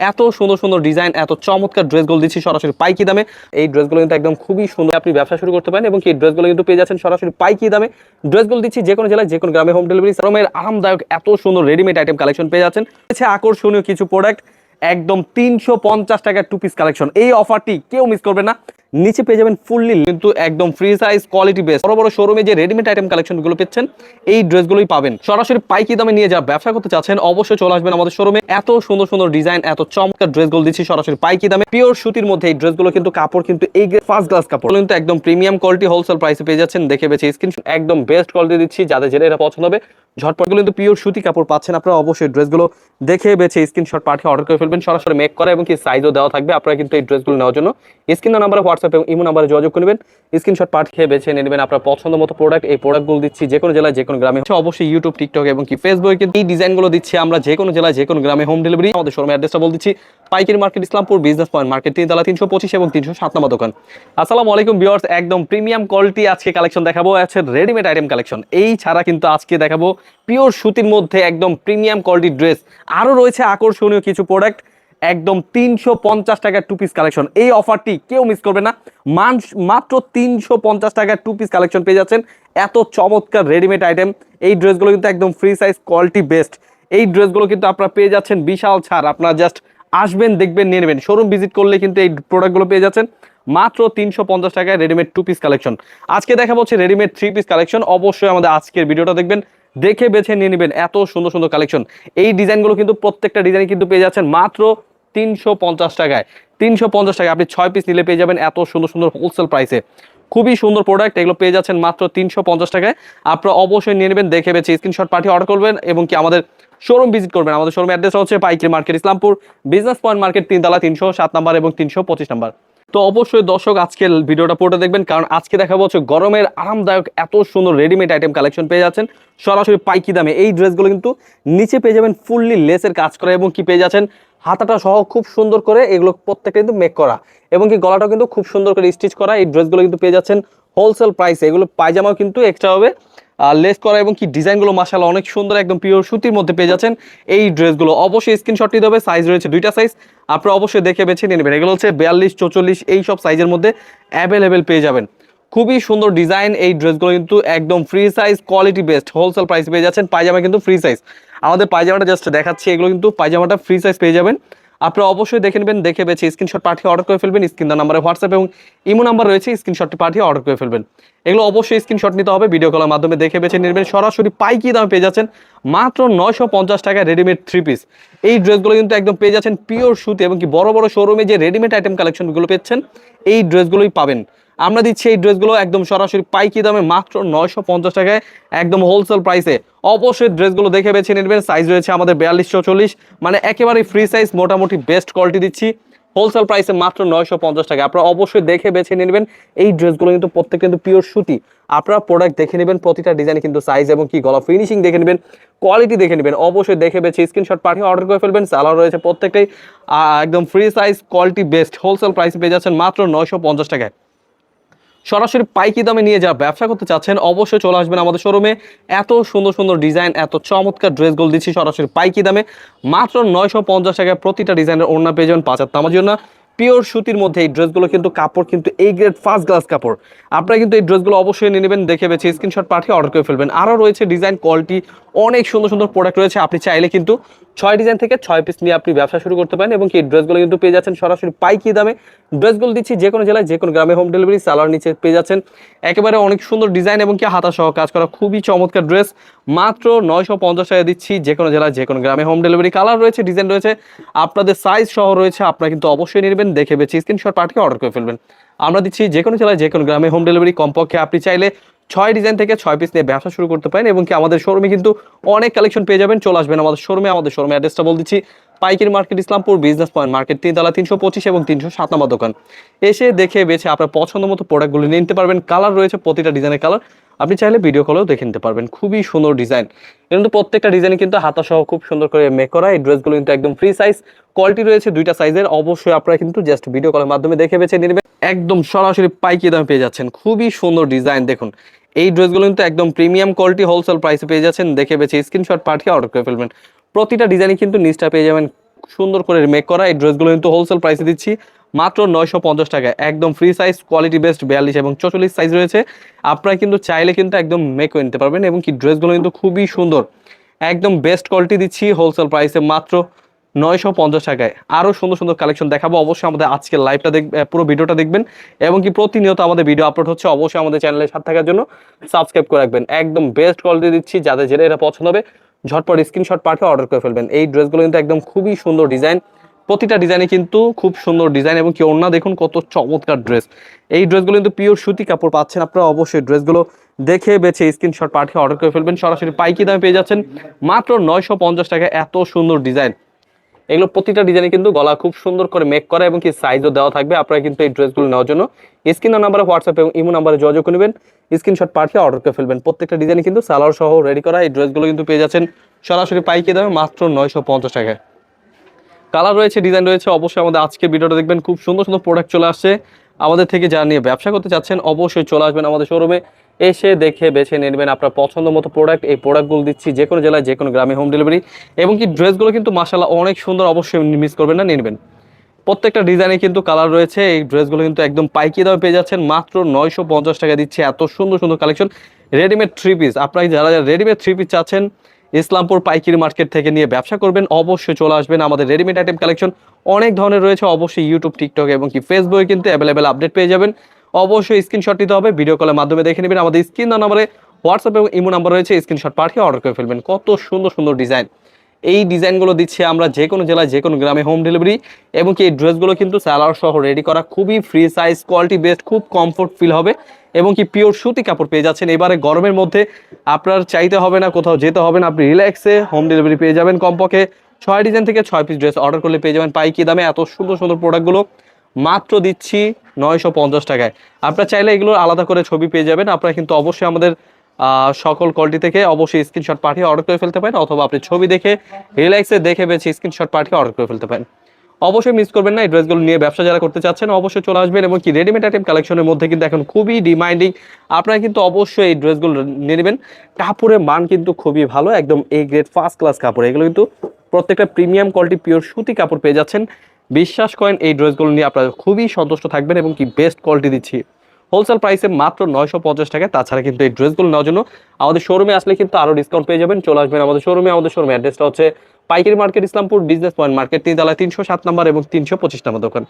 এত সুন্দর সুন্দর ডিজাইন, এত চমৎকার ড্রেসগুলো দিচ্ছি সরাসরি পাইকি দামে। এই ড্রেসগুলো কিন্তু একদম খুবই সুন্দর, আপনি ব্যবসা শুরু করতে পারেন এবং এই ড্রেসগুলো কিন্তু পেয়ে যাচ্ছেন সরাসরি পাইকি দামে। ড্রেসগুলো দিচ্ছি যে কোনো জেলায়, যে কোনো গ্রামে হোম ডেলিভারি। শ্রমের আরামদায়ক এত সুন্দর রেডিমেড আইটেম কালেকশন পেয়ে যাচ্ছেন। আকর্ষণীয় কিছু প্রোডাক্ট, একদম 350 টাকার টু পিস কালেকশন। এই অফারটি কেউ মিস করবে না। নিচে পেয়ে যাবেন ফুললি কিন্তু একদম ফ্রি সাইজ, কোয়ালিটি বেস। বড় বড় শোরুমে যে রেডিমেড আইটেম কালেকশনগুলো পেচ্ছেন, এই ড্রেসগুলোই পাবেন। সরাসরি পাইকি দামে নিয়ে যা ব্যবসা করতে চাচ্ছেন, অবশ্যই চলে আসবেন আমাদের শোরুমে। এত সুন্দর সুন্দর ডিজাইন, এত চমৎকার ড্রেসগুলো দিচ্ছি সরাসরি পাইকি দামে। পিওর সুতির মধ্যে এই ড্রেসগুলো কিন্তু কাপড় কিন্তু এই ফার্স্ট ক্লাস কাপড়, কিন্তু একদম প্রিমিয়াম কোয়ালিটি, হোলসেল প্রাইসে পেয়ে যাচ্ছেন। দেখে বেছে স্ক্রিন একদম বেস্ট কোয়ালিটি দিচ্ছি, যাদের যেটা এটা পছন্দ হবে ঝটপটগুলো কিন্তু পিওর সুতি কাপড় পাচ্ছেন। আপনারা অবশ্যই ড্রেসগুলো দেখে বেছে স্ক্রিনশট পাঠিয়ে অর্ডার করে ফেলবেন। সরাসরি মেক করা এবং কি সাইজও দেওয়া থাকবে। আপনারা কিন্তু এই ড্রেসগুলো নেওয়ার জন্য স্ক্রিন নাম্বারে হোয়াটসঅ্যাপ এবং ইমো নাম্বারে যোগাযোগ করে নেবেন। স্ক্রিনশট পাঠিয়ে বেছে নিয়ে নেবেন আপনার পছন্দ মতো প্রোডাক্ট। এই প্রোডাক্টগুলো দিচ্ছি যে কোনো জেলায়, যে কোনো গ্রামে। অবশ্যই ইউটিউব, টিকটক এবং কি ফেসবুকে কিন্তু এই ডিজাইনগুলো দিচ্ছি আমরা যে কোনো জেলায়, যে কোনো গ্রামে হোম ডেলিভারি। আমাদের শোরুমের অ্যাড্রেসটা বলে দিচ্ছি, পাইকারি market, Islampur business point market, 3 তলা 325 এবং 307 নম্বর দোকান। আসসালামু আলাইকুম ভিউয়ার্স, একদম প্রিমিয়াম কোয়ালিটি আজকে কালেকশন দেখাবো, আছে রেডিমেড আইটেম কালেকশন। এই ছাড়া কিন্তু আজকে দেখাবো পিওর সুতির মধ্যে একদম প্রিমিয়াম কোয়ালিটির ড্রেস। আরও রয়েছে আকর্ষণীয় কিছু প্রোডাক্ট, একদম 350 টাকার টু পিস কালেকশন। এই অফারটি কেউ মিস করবে না। মাত্র 350 টাকার টু পিস কালেকশন পেয়ে যাচ্ছেন। এত চমৎকার রেডিমেড আইটেম। এই ড্রেসগুলো কিন্তু একদম ফ্রি সাইজ, কোয়ালিটি বেস্ট। এই ড্রেসগুলো কিন্তু আপনারা পেয়ে যাচ্ছেন বিশাল ছাড়। আপনারা জাস্ট আসবেন, দেখবেন, নিয়ে নেবেন। শোরুম ভিজিট করলে কিন্তু এই প্রোডাক্টগুলো পেয়ে যাচ্ছেন মাত্র 350 টাকায় রেডিমেড টু পিস কালেকশন। আজকে দেখাবো হচ্ছে রেডিমেড থ্রি পিস কালেকশন। অবশ্যই আমাদের আজকের ভিডিওটা দেখবেন, দেখে বেছে নিয়ে নেবেন। এত সুন্দর সুন্দর কালেকশন। এই ডিজাইনগুলো কিন্তু প্রত্যেকটা ডিজাইন কিন্তু পেয়ে যাচ্ছেন মাত্র 350 টাকায়। 350 টাকায় আপনি 6 পিস নিলে পেয়ে যাবেন এত সুন্দর সুন্দর হোলসেল প্রাইসে। খুবই সুন্দর প্রোডাক্ট, এগুলো পেয়ে যাচ্ছেন মাত্র 350 টাকায়। আপনারা অবশ্যই নিয়ে নেবেন, দেখে বেছে স্ক্রিনশট পাঠিয়ে অর্ডার করবেন এবং কি আমাদের শোরুম ভিজিট করবেন। আমাদের শোরুম অ্যাড্রেস হচ্ছে পাইকারি market, Islampur business point market, 3 তলা 307 নম্বর এবং 325 নম্বর। তো অবশ্যই দর্শক আজকের ভিডিওটা পুরোটা দেখবেন, কারণ আজকে দেখাবো হচ্ছে গরমের আরামদায়ক এত সুন্দর রেডিমেড আইটেম কালেকশন পেয়ে যাচ্ছেন সরাসরি পাইকি দামে। এই ড্রেসগুলো কিন্তু নিচে পেয়ে যাবেন ফুললি লেসের কাজ করা এবং কি পেয়ে যাচ্ছেন হাতাটা সহ খুব সুন্দর করে। এগুলো প্রত্যেকটা কিন্তু মেক করা এবং কি গলাটাও কিন্তু খুব সুন্দর করে স্টিচ করা। এই ড্রেসগুলো কিন্তু পেয়ে যাচ্ছেন হোলসেল প্রাইসে। এগুলো পায়জামাও কিন্তু এক্সট্রা হবে লেস করা এবং কি ডিজাইনগুলো মাশাআল্লাহ অনেক সুন্দর, একদম পিওর সুতির মধ্যে পেয়ে যাচ্ছেন এই ড্রেসগুলো। অবশ্যই স্ক্রিনশট নিতে হবে। সাইজ রয়েছে দুইটা সাইজ, আপনারা অবশ্যই দেখে বেছে নিয়ে নেবেন। এগুলো হচ্ছে 42, 44 এই সব সাইজের মধ্যে অ্যাভেলেবেল পেয়ে যাবেন। খুবই সুন্দর ডিজাইন। এই ড্রেসগুলো কিন্তু একদম free size, quality best, wholesale price পেয়ে যাচ্ছেন। পায়জামা কিন্তু ফ্রি সাইজ। আমাদের পায়জামাটা জাস্ট দেখাচ্ছি, এগুলো কিন্তু পায়জামাটা ফ্রি সাইজ পেয়ে যাবেন। আপনারা অবশ্যই দেখে নেবেন, দেখে বেছে স্ক্রিনশট পাঠিয়ে অর্ডার করে ফেলবেন। স্ক্রিন নাম্বারে হোয়াটসঅ্যাপ এবং ইমো নাম্বার রয়েছে, স্ক্রিনশটটি পাঠিয়ে অর্ডার করে ফেলবেন। এগুলো অবশ্যই স্ক্রিনশট নিতে হবে, ভিডিও কলের মাধ্যমে দেখে বেছে নেবেন। সরাসরি পাইকি দামে পেয়ে যাচ্ছেন মাত্র 950 টাকায় রেডিমেড থ্রি পিস। এই ড্রেসগুলো কিন্তু একদম পেয়ে যাচ্ছেন পিওর সুতি এবং কি বড় বড় শোরুমে যে রেডিমেড আইটেম কালেকশনগুলো পেচ্ছেন, এই ড্রেসগুলোই পাবেন। আমরা দিচ্ছি এই ড্রেসগুলো একদম সরাসরি পাইকি দামে মাত্র 950 টাকায়, একদম হোলসেল প্রাইসে। অবশ্যই ড্রেসগুলো দেখে বেছে নেবেন। সাইজ রয়েছে আমাদের 42, 44, মানে একেবারে ফ্রি সাইজ, মোটামুটি বেস্ট কোয়ালিটি দিচ্ছি হোলসেল প্রাইসে মাত্র 950 টাকা। আপনারা অবশ্যই দেখে বেছে নেবেন। এই ড্রেসগুলো কিন্তু প্রত্যেক কিন্তু পিওর সুতি। আপনারা প্রোডাক্ট দেখে নেবেন, প্রতিটা ডিজাইনে কিন্তু সাইজ এবং কি গলা ফিনিশিং দেখে নেবেন, কোয়ালিটি দেখে নেবেন। অবশ্যই দেখে বেছে স্ক্রিনশট পাঠিয়ে অর্ডার করে ফেলবেন। সালোয়ার রয়েছে প্রত্যেকটাই একদম free size, quality best, wholesale প্রাইসে পেয়ে যাচ্ছেন মাত্র 950 টাকায়। সরাসরি পাইকি দামে নিয়ে যারা ব্যবসা করতে চাচ্ছেন, অবশ্যই চলে আসবেন আমাদের শোরুমে। এত সুন্দর সুন্দর ডিজাইন, এত চমৎকার ড্রেসগুলো দিচ্ছি সরাসরি পাইকি দামে মাত্র 950 টাকায়। প্রতিটা ডিজাইনের ওড়না পেয়ে যাবেন 5 হাত তামার জন্য পিওর সুতির মধ্যে। এই ড্রেসগুলো কিন্তু কাপড় কিন্তু এই গ্রেড ফার্স্ট ক্লাস কাপড়। আপনারা কিন্তু এই ড্রেসগুলো অবশ্যই নিয়ে নেবেন, দেখে বেছে স্ক্রিনশট পাঠিয়ে অর্ডার করে ফেলবেন। আরও রয়েছে ডিজাইন, কোয়ালিটি অনেক সুন্দর সুন্দর প্রোডাক্ট রয়েছে। আপনি চাইলে কিন্তু 6 ডিজাইন থেকে 6 পিস নিয়ে আপনি ব্যবসা শুরু করতে পারেন এবং এই ড্রেসগুলো কিন্তু পেয়ে যাচ্ছেন সরাসরি পাইকি দামে। ড্রেসগুলো দিচ্ছি যে কোনো জেলায়, যে কোনো গ্রামে হোম ডেলিভারি। সালোয়ার নিচে পেয়ে যাচ্ছেন একেবারে অনেক সুন্দর ডিজাইন এবং কি হাতা সহ কাজ করা খুবই চমৎকার ড্রেস। মাত্র 950 টাকা দিচ্ছি যে কোনো জেলায়, যে কোনো গ্রামে হোম ডেলিভারি। কালার রয়েছে, ডিজাইন রয়েছে, আপনাদের সাইজ সহ রয়েছে। আপনারা কিন্তু অবশ্যই নেবেন, দেখে বেছে স্ক্রিনশট পাঠিয়ে অর্ডার করে ফেলবেন। আমরা দিচ্ছি যে কোনো জেলায়, যে কোনো গ্রামে হোম ডেলিভারি। কমপক্ষে আপনি চাইলে 6 ডিজাইন থেকে 6 পিস নিয়ে ব্যবসা শুরু করতে পারেন এবং কি আমাদের শোরুমে কিন্তু অনেক কালেকশন পেয়ে যাবেন। চলে আসবেন আমাদের শোরুমে। আমাদের শোরুমে অ্যাড্রেসটা বলে দিচ্ছি, পাইকারি market, Islampur business point market, 3 তলা 325 এবং 307 নম্বর দোকান। এসে দেখে বেছে আপনার পছন্দ মতো প্রোডাক্টগুলো নিয়ে নিতে পারবেন। কালার রয়েছে প্রতিটা ডিজাইনের কালার, আপনি চাইলে ভিডিও কলেও দেখে নিতে পারবেন। খুবই সুন্দর ডিজাইন, কিন্তু প্রত্যেকটা ডিজাইনে কিন্তু হাতা সহ খুব সুন্দর করে মেক করা। এই ড্রেসগুলো কিন্তু একদম ফ্রি সাইজ, কোয়ালিটি রয়েছে দুইটা সাইজের। অবশ্যই আপনারা কিন্তু জাস্ট ভিডিও কলের মাধ্যমে দেখে বেছে নিয়ে নেবেন। একদম সরাসরি পাইকি দামে পেয়ে যাচ্ছেন। খুবই সুন্দর ডিজাইন দেখুন। এই ড্রেসগুলো কিন্তু একদম প্রিমিয়াম কোয়ালিটি, হোলসেল প্রাইসে পেয়ে যাচ্ছেন। দেখে বেছে স্ক্রিনশট পাঠিয়ে অর্ডার করে ফেলবেন। প্রতিটা ডিজাইনে কিন্তু নিচটা পেয়ে যাবেন সুন্দর করে মেক করা। এই ড্রেসগুলো কিন্তু হোলসেল প্রাইসে দিচ্ছি মাত্র 950 টাকায়। একদম ফ্রি সাইজ, কোয়ালিটি বেস্ট 42 এবং 44 সাইজ রয়েছে। আপনারা কিন্তু চাইলে কিন্তু একদম মেক করে নিতে পারবেন এবং কি ড্রেসগুলো কিন্তু খুবই সুন্দর, একদম বেস্ট কোয়ালিটি দিচ্ছি হোলসেল প্রাইসে মাত্র 950 টাকায়। আরও সুন্দর সুন্দর কালেকশন দেখাবো। অবশ্যই আমাদের আজকের লাইভটা পুরো ভিডিওটা দেখবেন এবং কি প্রতিনিয়ত আমাদের ভিডিও আপলোড হচ্ছে। অবশ্যই আমাদের চ্যানেলের সাথে থাকার জন্য সাবস্ক্রাইব করে রাখবেন। একদম বেস্ট কোয়ালিটি দিচ্ছি, যাদের যেটা এটা পছন্দ হবে ঝটপট স্ক্রিনশট পাঠিয়ে অর্ডার করে ফেলবেন। এই ড্রেসগুলো কিন্তু একদম খুবই সুন্দর ডিজাইন, প্রতিটা ডিজাইনে কিন্তু খুব সুন্দর ডিজাইন এবং কি ওড়না দেখুন কত চমৎকার ড্রেস। এই ড্রেসগুলো কিন্তু পিওর সুতি কাপড় পাচ্ছেন আপনারা। অবশ্যই ড্রেসগুলো দেখে বেছে স্ক্রিনশট পাঠিয়ে অর্ডার করে ফেলবেন। সরাসরি পাইকি দামে পেয়ে যাচ্ছেন মাত্র 950 টাকায়। এত সুন্দর ডিজাইন, এগুলো প্রতিটা ডিজাইনে কিন্তু গলা খুব সুন্দর করে মেক করা এবং কি সাইজও দেওয়া থাকবে। আপনারা কিন্তু এই ড্রেসগুলো নেওয়ার জন্য স্ক্রিন নাম্বারে হোয়াটসঅ্যাপ এবং ইমো নাম্বারে যোগাযোগ করে নেবেন, স্ক্রিনশট পাঠিয়ে অর্ডার করে ফেলবেন। প্রত্যেকটা ডিজাইনে কিন্তু সালোয়ার সহ রেডি করা এই ড্রেসগুলো কিন্তু পেয়ে যাচ্ছেন সরাসরি পাইকি দামে মাত্র 950 টাকায়। কালার রয়েছে, ডিজাইন রয়েছে। অবশ্যই আমাদের আজকের ভিডিওটা দেখবেন, খুব সুন্দর সুন্দর প্রোডাক্ট চলে আসছে আমাদের থেকে। যারা নিয়ে ব্যবসা করতে চাচ্ছেন অবশ্যই চলে আসবেন আমাদের শোরুমে, এসে দেখে বেছে নেবেন আপনার পছন্দ মতো প্রোডাক্ট। এই প্রোডাক্টগুলো দিচ্ছি যে কোনো জেলায় যে কোনো গ্রামে হোম ডেলিভারি এবং কি ড্রেসগুলো কিন্তু মাশাআল্লাহ অনেক সুন্দর। অবশ্যই মিস করবেন না, নিয়ে নেবেন। প্রত্যেকটা ডিজাইনে কিন্তু কালার রয়েছে। এই ড্রেসগুলো কিন্তু একদম পাইকি দামে পেয়ে যাচ্ছেন মাত্র 950 টাকা দিচ্ছে। এত সুন্দর সুন্দর কালেকশন, রেডিমেড থ্রি পিস। আপনারা যারা রেডিমেড থ্রি পিস চাচ্ছেন ইসলামপুর পাইকারি মার্কেট থেকে নিয়ে ব্যবসা করবেন, অবশ্যই চলে আসবেন। আমাদের রেডিমেড আইটেম কালেকশন অনেক ধরনের রয়েছে। অবশ্যই ইউটিউব, টিকটক এবং কি ফেসবুকে কিন্তু অ্যাভেলেবেল আপডেট পেয়ে যাবেন। অবশ্যই স্ক্রিনশট নিতে হবে, ভিডিও কলের মাধ্যমে দেখে নেবেন। আমাদের স্ক্রিন নাম্বারে হোয়াটসঅ্যাপ এবং ইমো নাম্বার রয়েছে, স্ক্রিনশট পাঠিয়ে অর্ডার করে ফেলবেন। কত সুন্দর সুন্দর ডিজাইন, এই ডিজাইনগুলো দিচ্ছি আমরা যে কোনো জেলায় যে কোনো গ্রামে হোম ডেলিভারি এবং কি এই ড্রেসগুলো কিন্তু সালোয়ার সহ রেডি করা, খুবই ফ্রি সাইজ, কোয়ালিটি বেস্ট, খুব কমফোর্ট ফিল হবে এবং কি পিওর সুতি কাপড় পেয়ে যাচ্ছেন। এবারে গরমের মধ্যে আপনার চাইতে হবে না, কোথাও যেতে হবে না, আপনি রিল্যাক্সে হোম ডেলিভারি পেয়ে যাবেন। কমপক্ষে 6 ডিজাইন থেকে 6 পিস ড্রেস অর্ডার করলে পেয়ে যাবেন পাইকি দামে। এত সুন্দর সুন্দর প্রোডাক্টগুলো মাত্র দিচ্ছি 950 টাকায়। আপনারা চাইলে এগুলোর আলাদা করে ছবি পেয়ে যাবেন। আপনারা কিন্তু অবশ্যই আমাদের সকল কোয়ালিটি থেকে অবশ্যই স্ক্রিনশট পাঠিয়ে অর্ডার করে ফেলতে পারেন, অথবা আপনি ছবি দেখে রিল্যাক্সে দেখে বেছে স্ক্রিনশট পাঠিয়ে অর্ডার করে ফেলতে পারেন। অবশ্যই মিস করবেন না, এই ড্রেসগুলো নিয়ে ব্যবসা যারা করতে চাচ্ছেন অবশ্যই চলে আসবেন এবং কি রেডিমেড আইটেম কালেকশনের মধ্যে কিন্তু এখন খুবই ডিমান্ডিং। আপনারা কিন্তু অবশ্যই এই ড্রেসগুলো নিয়ে নেবেন। কাপড়ের মান কিন্তু খুবই ভালো, একদম এ গ্রেড ফার্স্ট ক্লাস কাপড়। এগুলো কিন্তু প্রত্যেকটা প্রিমিয়াম কোয়ালিটি পিওর সুতি কাপড় পেয়ে যাচ্ছেন। বিশ্বাস করেন এই ড্রেসগুলো নিয়ে আপনারা খুবই সন্তুষ্ট থাকবেন এবং কি বেস্ট কোয়ালিটি দিচ্ছি হোলসেল প্রাইসে মাত্র 950 টাকায়। তাছাড়া কিন্তু এই ড্রেসগুলো নেওয়ার জন্য আমাদের শোরুমে আসলে কিন্তু আরও ডিসকাউন্ট পেয়ে যাবেন। চলে আসবেন আমাদের শোরুমে। আমাদের শোরুমে অ্যাড্রেসটা হচ্ছে পাইকারি market, Islampur business point market, 3 তলায় 307 নম্বর এবং 325 নম্বর দোকান।